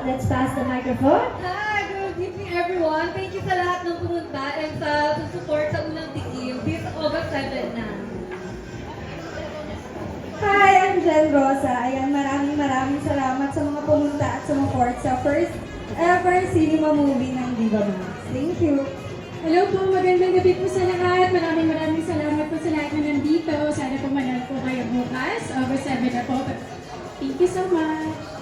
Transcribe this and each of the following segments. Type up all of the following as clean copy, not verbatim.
Let's pass the microphone. Hi, good evening everyone. Thank you sa lahat ng pumunta and sa support sa unang tikim. This August 7 na. Hi, I'm Jen Rosa. Ayan, maraming salamat sa mga pumunta at sumuport sa first ever cinema movie ng Viva Max. Thank you. Hello po, magandang gabi po sa lahat. Maraming salamat po sa lahat na nandito. Sana po manood po kayo bukas. August 7 na po. Thank you so much.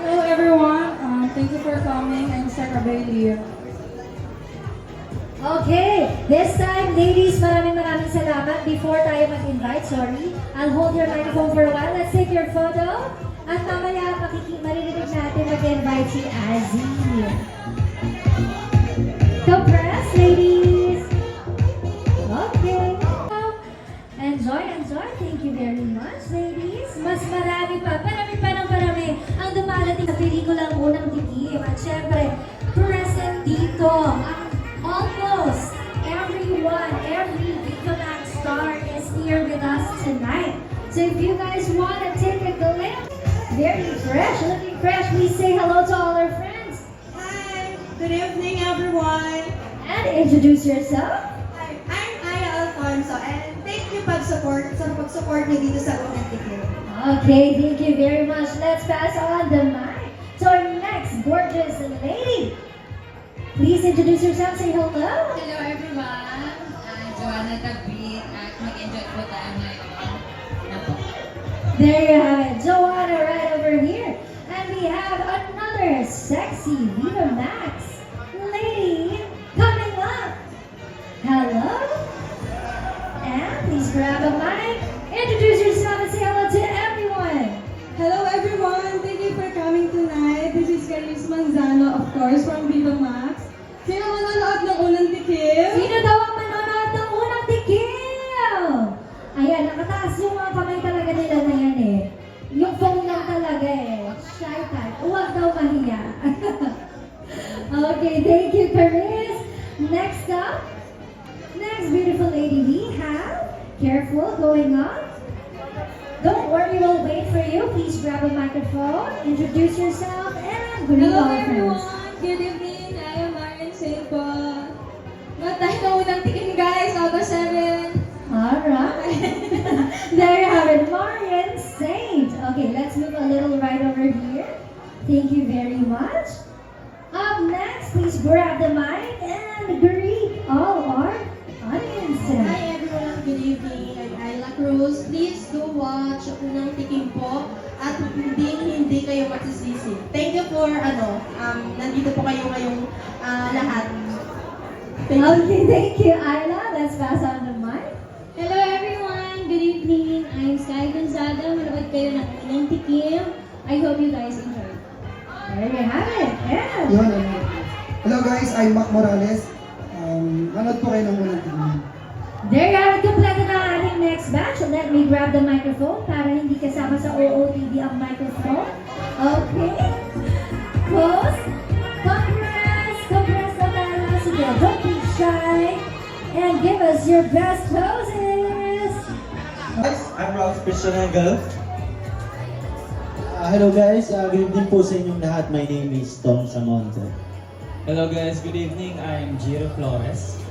Hello everyone, thank you for coming. I'm Sarah Bailey. Okay, this time, ladies, maraming salamat. Before tayo mag-invite, I'll hold your microphone for a while. Let's take your photo. At mamaya, maririnig natin mag-invite si Azzy. Compress, ladies. Okay. Enjoy. Thank you very much, ladies. Mas marami parami ang dumadating sa pelikulang Unang Tikim. At syempre, present dito ang almost everyone, every Viva Max star is here with us tonight. So if you guys want to take a glimpse, very fresh, looking fresh, please say hello to all our friends. Hi, good evening everyone. And introduce yourself. Hi, I'm Aya Alfonso and thank you pag-support niyo dito sa Unang Tikim. Okay, thank you very much. Let's pass on the mic to our next gorgeous lady. Please introduce yourself, say hello. Hello everyone. I'm Joanna David at mag-enjoy po tayo ngayon. There you have it, Joanna right over here. And we have another sexy Viva Max lady coming up. Hello? And please grab a mic, introduce yourself and say hello to everyone. Hello everyone, thank you for coming tonight. This is Caris Manzano, of course, from Viva Max. Sino manonood ng Unang Tikim? Sino daw ang manonood ng Unang Tikim? Ayan, nakataas yung mga kamay talaga nila na yan eh. Yung phone lang talaga eh. Shy type. Huwag daw mahiya. Okay, thank you, Caris. Next up, next beautiful lady we have. Careful, going on. Don't worry, we'll wait for you. Please grab a microphone, introduce yourself, and greet Hello all everyone. friends. Good evening. I am Marian Silva. Matay na unang tikim guys. August 7. Alright. There you have it, Marian Saint. Okay, let's move a little right over here. Thank you very much. Up next, please grab the mic and greet all our audience tonight. Hi everyone, good evening. I'm Ayla Cruz. Please do watch Unang Tikim po at hindi kayo magsisisi. Thank you for nandito po kayo ngayong lahat. Okay, thank you, Ayla. Let's pass on the mic. Hello everyone, good evening. I'm Sky Gonzaga. Manood kayo ng Unang Tikim. I hope you guys enjoy. There you have it. Yeah. Yun, hello guys, I'm Mac Morales. Manood po kayo ng Unang Tikim. There you have it. Kompleto na ang ating next batch. Let me grab the microphone para hindi kasama sa OOTV ang microphone. Okay. Close. Compress na tayo. Sige, don't be shy. And give us your best poses. Guys, I'm Ralph Christianagel. Hello guys, good evening po sa inyong lahat. My name is Tom Samonte. Hello guys, good evening. I'm Jiro Flores.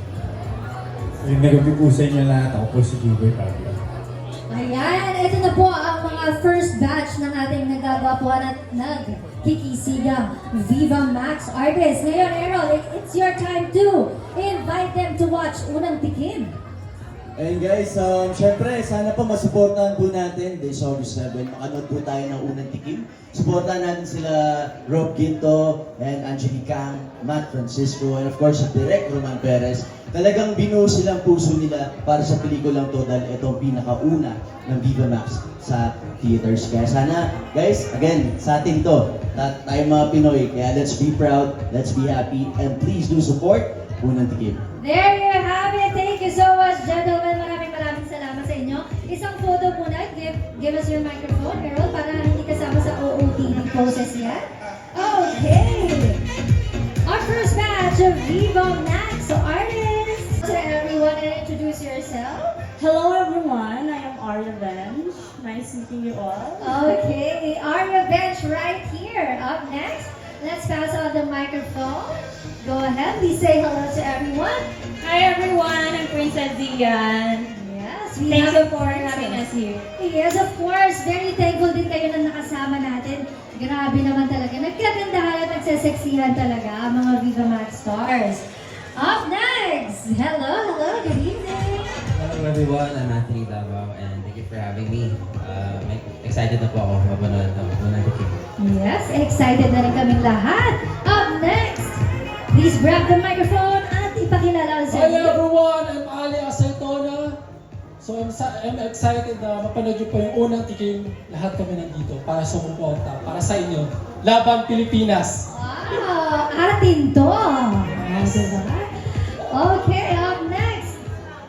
Nagabi po sa inyo lahat. Ako po si Giboy Pablo. Ayan, ito na po ang mga first batch ng ating nagagapuan at nagkikisigang Viva Max artists. Ngayon, Errol, it's your time to invite them to watch Unang Tikim. And guys, syempre, sana po masuportahan po natin this August 7. Makanood po tayo ng Unang Tikim. Supportahan natin sila Rob Ginto and Angelique Kang, Matt Francisco, and of course, Direk Roman Perez. Talagang binuo silang puso nila para sa pelikulang to dahil ito ang pinakauna ng Viva Max sa theaters. Kaya sana, guys, again, sa atin to, tayo mga Pinoy. Kaya let's be proud, let's be happy, and please do support Unang Tikim. There you have it. Thank you so much, gentlemen. Maraming salamat sa inyo. Isang photo muna. Give us your microphone, Errol, para hindi kasama sa OOTV poses yan. Okay. Our first batch of Viva Max artists. To everyone, and introduce yourself. Hello everyone, I am Arya Bench. Nice meeting you all. Okay, Arya Bench right here. Up next, let's pass on the microphone. Go ahead, please say hello to everyone. Hi everyone, I'm Princess Dian. Yes, we Thank have you a for princess. having us here. Yes, of course. Very thankful din kayo na nakasama natin. Grabe naman talaga. Nagkagandahan at nagseseksihan talaga ang mga Viva Max stars. Up next! Hello, good evening. Hello everyone, I'm Anthony Davao and thank you for having me. Excited na po ako mapanood ng unang tikim. Yes, excited na rin kaming lahat. Up next, please grab the microphone at ipakilala sa Hi everyone, I'm Ali Aceitona. So I'm excited na mapanood niyo po yung unang tikim. Lahat kami nandito para sumuporta, para sa inyo. Laban Pilipinas! Wow, atin to. Diba? Okay, up next.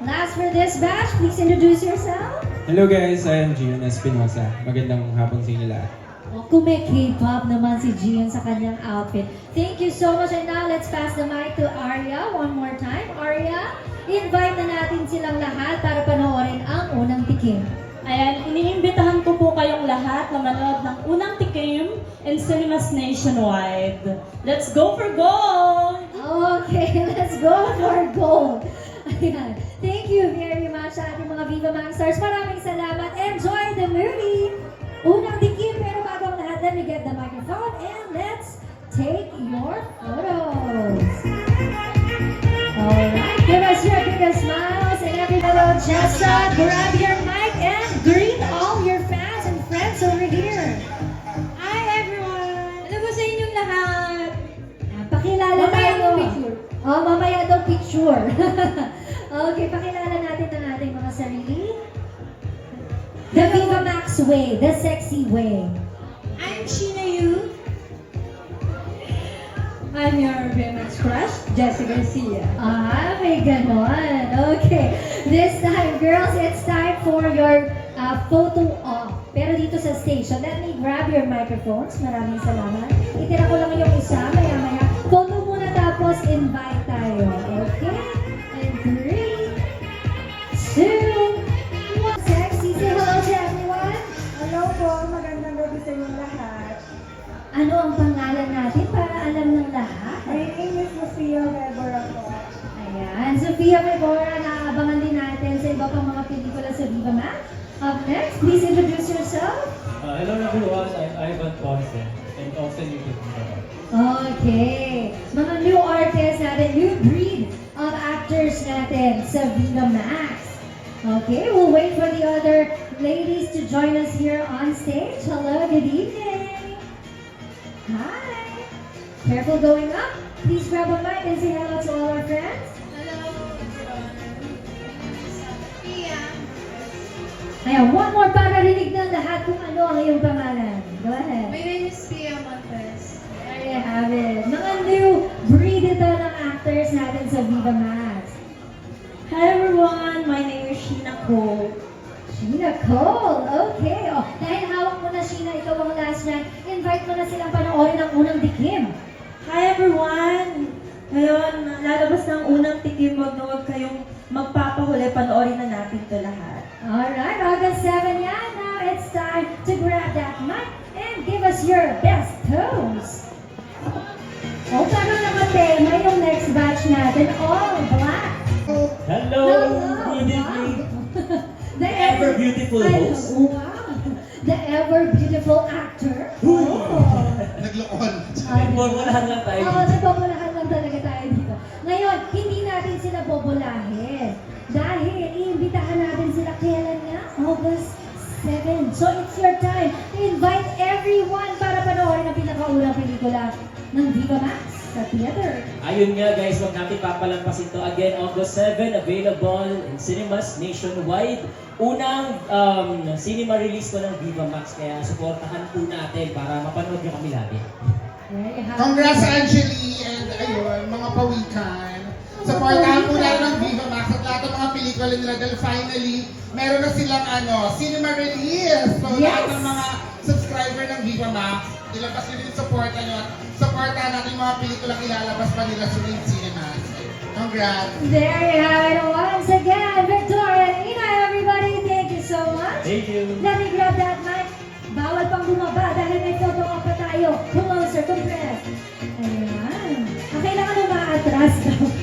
Last for this batch, please introduce yourself. Hello guys, I am Gian Espinosa. Magandang hapon sa inyo lahat. Kume K-pop naman si Gian sa kanyang outfit. Thank you so much. And now, let's pass the mic to Arya one more time. Arya, invite na natin silang lahat para panoorin ang unang tikim. Ayan, iniimbitahan ko po kayong lahat na manood ng unang tikim in cinemas nationwide. Let's go for gold! Okay, let's go for gold. Ayan. Thank you very much sa ating mga Viva Max stars. Maraming salamat. Enjoy the movie. Unang tikim, pero bago ang lahat, let me get the microphone and let's take your photos. Alright, give us your biggest smiles and everybody just grab your mic and greet all your fans and friends over here. Hi everyone! Ano po sa inyong lahat? Pakilala Mamaya tayo. daw picture. Oh, mamaya daw picture. Okay, pakilala natin ang ating mga sarili. The Viva Max way, the sexy way. I'm Sheena Yu. I'm your BMX crush, Jessica Garcia. May ganon. Okay. This time, girls, it's time for your photo op. Pero dito sa station, let me grab your microphones. Maraming salamat. Itira ko lang yung isa, maya-maya. Photo muna tapos invite tayo. Okay? And 3, 2, 1. Sexy, say hello to everyone. Hello po, magandang gabi sa inyong lahat. Ano ang pangalan natin para alam ng lahat? My name is Sofia Rebora po. Ayan, Sofia Rebora, naabangan din natin sa iba pang mga pelikula sa Viva Max. Up next, please introduce yourself. Hello everyone, I'm Ivan Ponce and also new to Viva. Okay. Mga new artists natin, new breed of actors natin sa Viva Max. Okay, we'll wait for the other ladies to join us here on stage. Hello, good evening. Hi. Careful going up. Please grab a mic and say hello to all our friends. Ayan, one more para rinig ng lahat kung ano ang iyong pangalan. Go ahead. My name is Pia Montes. There you have it. Mga new breed ito ng actors natin sa Viva Max. Hi everyone, my name is Sheena Cole. Sheena Cole. Okay. Oh, dahil hawak mo na, Sheena, ikaw ang last night. Invite mo na silang panoorin ang unang tikim. Hi everyone! Ngayon, lalabas ng unang tikim, wag na wag kayong magpapahuli, panoorin na natin ito lahat. Alright, August 7 yan. Now it's time to grab that mic and give us your best toes. O, para nakatema yung next batch natin, all black. Hello, good evening. The Ever beautiful host. Wow. The ever beautiful actor. Oh. Nagloon. Nagmumulahan lang tayo. Oo, nagbabulahan lang talaga tayo dito. Ngayon, hindi natin sila bobolahin. Dahil iimbitahan natin sila kailan nga? August 7. So it's your time to invite everyone para panoorin ang pinakaunang pelikula ng Viva Max sa theater. Ayun nga guys, wag natin papalampasin to. Again, August 7, available in cinemas nationwide. Unang cinema release ko ng Viva Max, kaya supportahan po natin para mapanood nyo kami lagi. There you have Congrats it. Angeli and ayun, mga pawikan. Supportahan po natin ang Viva Max at lahat ng mga pelikula nila dahil finally, meron na silang cinema release. So Yes. lahat ng mga subscriber ng Viva Max, ilabas nyo din yung supportan nyo at supportahan natin yung mga pelikulang ilalabas pa nila sa cinemas. Congrats! There you have it once again. Victoria and Ina, everybody, thank you so much. Thank you. Let me grab that mic. Bawal pang bumaba dahil may photo op pa Taas daw.